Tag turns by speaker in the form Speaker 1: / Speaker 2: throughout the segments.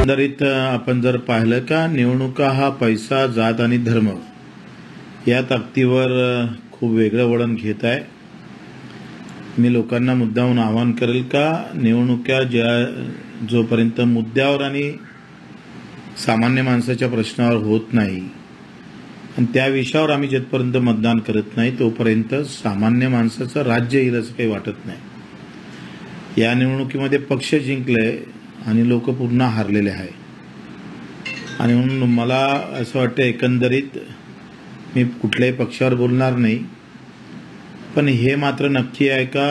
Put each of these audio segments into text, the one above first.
Speaker 1: एकंदरीत आपण जर पाहिलं का निवडणुका हा पैसा, जात आणि धर्म या ताकदीवर खूप वेगळं वळण घेत आहे। मी लोकांना मुद्दाहून आवाहन करेल का निवडणुका जोपर्यंत मुद्द्यावर आणि सामान्य माणसाच्या प्रश्नावर होत नाही आणि त्या विषयावर आम्ही जिथपर्यंत मतदान करत नाही तोपर्यंत सामान्य माणसाचं राज्य येईल असं काही वाटत नाही। या निवडणुकीमध्ये पक्ष जिंकले आणि लोक पूर्ण हारलेले आहे आणि म्हणून मला असं वाटतं एकंदरीत मी कुठल्याही पक्षावर बोलणार नाही, पण हे मात्र नक्की आहे का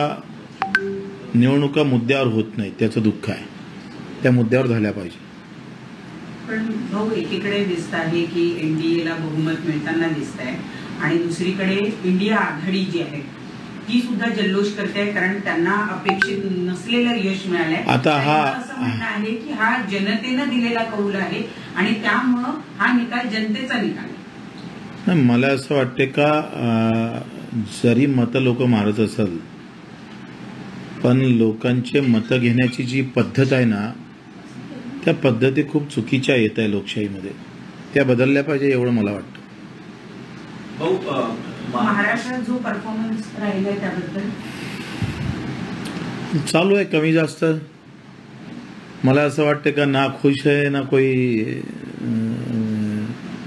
Speaker 1: निवडणुका मुद्द्यावर होत नाही त्याचं दुःख आहे, त्या मुद्द्यावर झाल्या पाहिजे।
Speaker 2: पण भाऊ एकीकडे दिसत आहे की एनडीएला बहुमत मिळताना दिसत आहे आणि दुसरीकडे इंडिया आघाडी जी आहे ती सुद्धा जल्लोष करते कारण त्यांना अपेक्षित नसलेलं यश मिळालंय।
Speaker 1: आता
Speaker 2: असं म्हणणं आहे की हा जनतेनं दिलेला कौल आहे आणि त्यामुळं हा निकाल जनतेचा निकाल आहे।
Speaker 1: मला असं वाटते का जरी मतं लोक मारत असेल पण लोकांचे मतं घेण्याची जी पद्धत आहे ना त्या पद्धती खूप चुकीच्या येत आहे लोकशाहीमध्ये, त्या बदलल्या पाहिजे एवढं मला वाटतं।
Speaker 2: महाराष्ट्रात जो परफॉर्मन्स राहिलाय त्याबद्दल
Speaker 1: चालू आहे कमी जास्त। मला असं वाटतं का ना खुश आहे ना कोई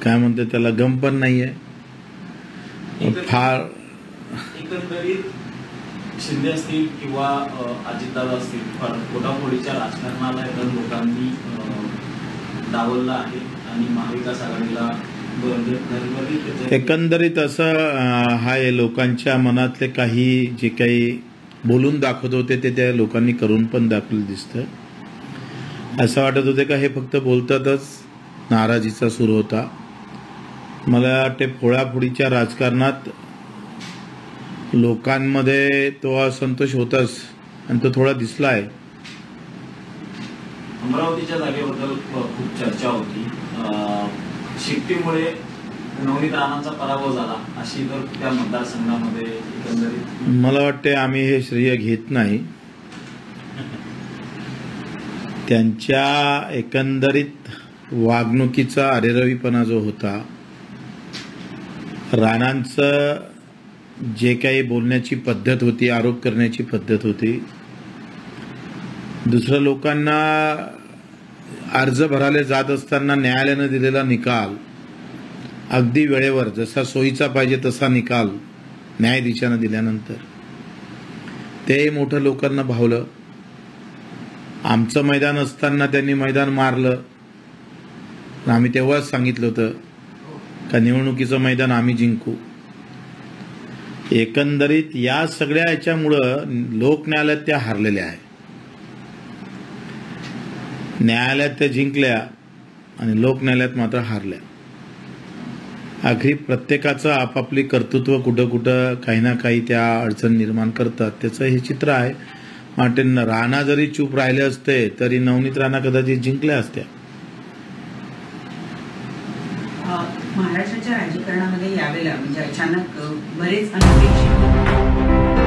Speaker 1: काय म्हणते त्याला गम पण नाही आहे फार।
Speaker 3: एकंदरीत शिंदे असतील किंवा अजितदादा असतील फोडाफोडीच्या राजकारणाला लोकांनी डावललं आहे आणि महाविकास आघाडीला
Speaker 1: एकंदरीत असं हाय लोकांच्या मनातले काही जे काही बोलून दाखवत होते ते त्या लोकांनी करून पण दाखवलं दिसतं। असं वाटत होते का हे फक्त बोलतातच नाराजीचा सूर होता। मला वाटते फोडाफोडीच्या राजकारणात लोकांमध्ये तो असंतोष होताच आणि तो थोडा दिसला आहे।
Speaker 3: अमरावतीच्या जागेबद्दल खूप चर्चा होती, शिफ्टीमुळे नवनीत राणांचा पराभव झाला अशी तर त्या मतदारसंघामध्ये एकंदरीत
Speaker 1: मला वाटते आम्ही हे श्रेय घेत नाही। त्यांच्या एकंदरीत वागणुकीचा अरेरवीपणा जो होता, राणांचं जे काही बोलण्याची पद्धत होती, आरोप करण्याची पद्धत होती, दुसऱ्या लोकांना अर्ज भरायला जात असताना न्यायालयाने दिलेला निकाल अगदी वेळेवर जसा सोयीचा पाहिजे तसा निकाल न्यायाधीशाने दिल्यानंतर ते मोठं लोकांना भावलं। आमचं मैदान असताना त्यांनी मैदान मारलं, आम्ही तेव्हाच सांगितलं होतं का निवडणुकीचं मैदान आम्ही जिंकू। एकंदरीत या सगळ्या याच्यामुळं लोक न्यायालयात त्या हारलेल्या आहे। न्यायालयात त्या जिंकल्या आणि लोक न्यायालयात मात्र हारल्या। आखरी प्रत्येकाचं आपापली कर्तृत्व कुठं कुठं काही ना काही त्या अडचण निर्माण करतात, त्याचं हे चित्र आहे। वाटते राणा जरी चूप राहिले असते तरी नवनीत राणा कदाचित जिंकल्या असत्या।
Speaker 2: महाराष्ट्राच्या राजकारणामध्ये यावेळेला म्हणजे अचानक बरेच अनपेक्षित